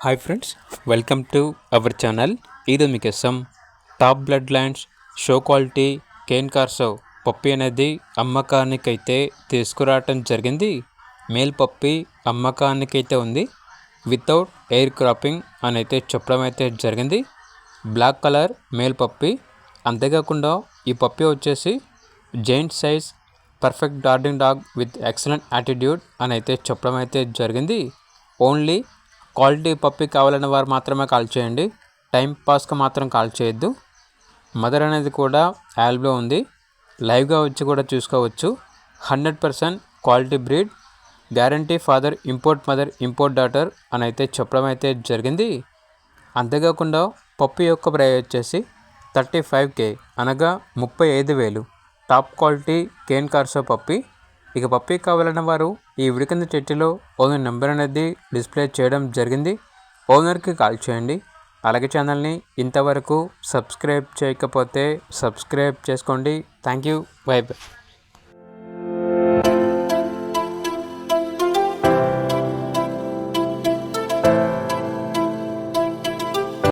Hi friends, welcome to our channel. ఇది మీకోసం top blood lines show quality Cane Corso puppy అనేది అమ్మకానికైతే తీసుకురావటం జరిగింది. మేల్ పప్పి అమ్మకానికైతే ఉంది. వితౌట్ ఎయిర్ క్రాపింగ్ అని అయితే చెప్పడం అయితే జరిగింది. Black colour male puppy. అంతేకాకుండా ఈ పప్పి వచ్చేసి giant size perfect guarding dog with excellent attitude అని అయితే చెప్పడం అయితే జరిగింది. ఓన్లీ క్వాలిటీ పప్పి కావాలన్న వారు మాత్రమే కాల్ చేయండి. టైం పాస్కి మాత్రం కాల్ చేయొద్దు. మదర్ అనేది కూడా యాల్బ్లో ఉంది. లైవ్గా వచ్చి కూడా చూసుకోవచ్చు. 100% quality breed. Guarantee father import mother import daughter అని అయితే చెప్పడం అయితే జరిగింది. అంతేకాకుండా పప్పి యొక్క ప్రైస్ వచ్చేసి 35K అనగా 35,000. టాప్ క్వాలిటీ కేన్ కార్సో పప్పి. ఇక పప్పి కావాలన్న వారు ఈ వీడియో కింద చర్చలో ఓనర్ నెంబర్ అనేది డిస్ప్లే చేయడం జరిగింది. ఓనర్కి కాల్ చేయండి. అలాగే ఛానల్ని ఇంతవరకు సబ్స్క్రైబ్ చేయకపోతే సబ్స్క్రైబ్ చేసుకోండి. Thank you. By by.